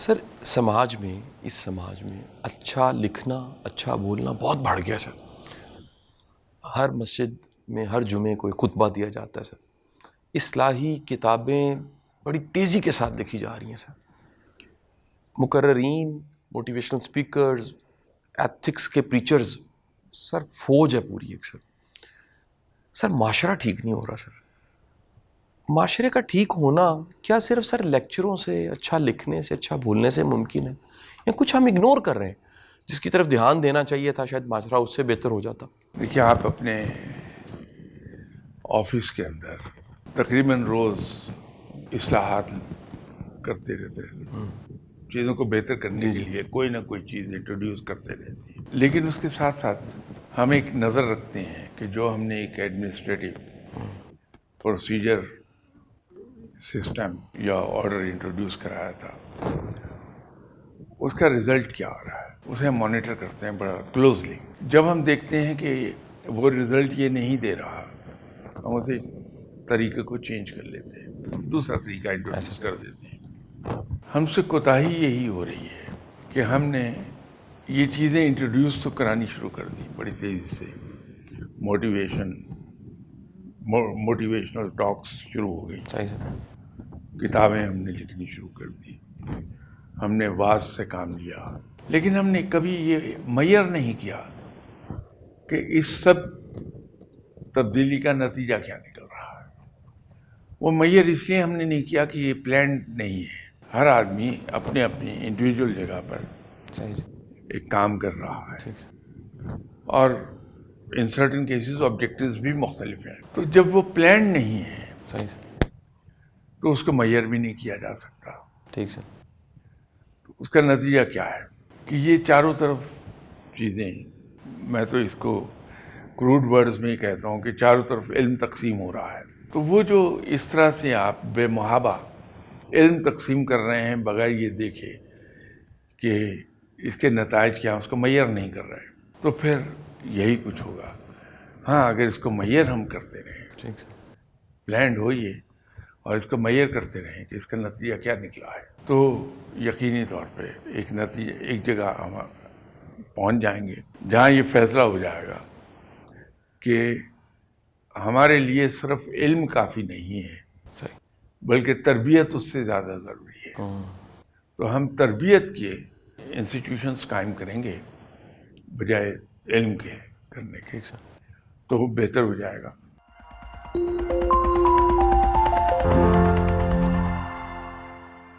سر اس سماج میں اچھا لکھنا اچھا بولنا بہت بڑھ گیا سر. ہر مسجد میں ہر جمعے کو خطبہ دیا جاتا ہے سر. اصلاحی کتابیں بڑی تیزی کے ساتھ لکھی جا رہی ہیں سر. مقررین، موٹیویشنل سپیکرز، ایتھکس کے پریچرز، سر فوج ہے پوری ایک سر. سر معاشرہ ٹھیک نہیں ہو رہا سر. معاشرے کا ٹھیک ہونا کیا صرف سر لیکچروں سے، اچھا لکھنے سے، اچھا بولنے سے ممکن ہے، یا کچھ ہم اگنور کر رہے ہیں جس کی طرف دھیان دینا چاہیے تھا؟ شاید معاشرہ اس سے بہتر ہو جاتا. دیکھیے، آپ اپنے آفس کے اندر تقریباً روز اصلاحات کرتے رہتے ہیں. چیزوں کو بہتر کرنے کے لیے کوئی نہ کوئی چیز انٹروڈیوس کرتے رہتے ہیں. لیکن اس کے ساتھ ساتھ ہم ایک نظر رکھتے ہیں کہ جو ہم نے ایک ایڈمنسٹریٹو پروسیجر سسٹم یا آرڈر انٹروڈیوس کرایا تھا، اس کا رزلٹ کیا آ رہا ہے، اسے ہم مانیٹر کرتے ہیں بڑا کلوزلی. جب ہم دیکھتے ہیں کہ وہ رزلٹ یہ نہیں دے رہا، ہم اسے طریقے کو چینج کر لیتے ہیں، دوسرا طریقہ انٹروڈیوس کر دیتے ہیں. ہم سے کوتاہی یہی ہو رہی ہے کہ ہم نے یہ چیزیں انٹروڈیوس تو کرانی شروع کر دی بڑی تیزی سے. موٹیویشنل ٹاکس شروع ہو گئی، صحیح سر. کتابیں ہم نے لکھنی شروع کر دی، ہم نے واعظ سے کام لیا. لیکن ہم نے کبھی یہ معیار نہیں کیا کہ اس سب تبدیلی کا نتیجہ کیا نکل رہا ہے. وہ معیار اس لیے ہم نے نہیں کیا کہ یہ پلانڈ نہیں ہے. ہر آدمی اپنے اپنی انڈیویجول جگہ پر ایک کام کر رہا ہے، اور ان سرٹن کیسز آبجیکٹیوز بھی مختلف ہیں. تو جب وہ پلانڈ نہیں ہے صحیح سر. تو اس کو معیار بھی نہیں کیا جا سکتا. ٹھیک سر. اس کا نتیجہ کیا ہے کہ یہ چاروں طرف چیزیں، میں تو اس کو کروڈ ورڈز میں ہی کہتا ہوں کہ چاروں طرف علم تقسیم ہو رہا ہے. تو وہ جو اس طرح سے آپ بے محابہ علم تقسیم کر رہے ہیں بغیر یہ دیکھے کہ اس کے نتائج کیا، اس کو معیار نہیں کر رہے، تو پھر یہی کچھ ہوگا. ہاں، اگر اس کو معیار ہم کرتے رہیں، ٹھیک سر. پلانڈ ہوئیے اور اس کو معیار کرتے رہیں کہ اس کا نتیجہ کیا نکلا ہے، تو یقینی طور پہ ایک جگہ ہم پہنچ جائیں گے جہاں یہ فیصلہ ہو جائے گا کہ ہمارے لیے صرف علم کافی نہیں ہے، صحیح. بلکہ تربیت اس سے زیادہ ضروری ہے. تو ہم تربیت کے انسٹیٹیوشنز قائم کریں گے بجائے علم کے کرنے کے. ٹھیک سر. تو وہ بہتر ہو جائے گا.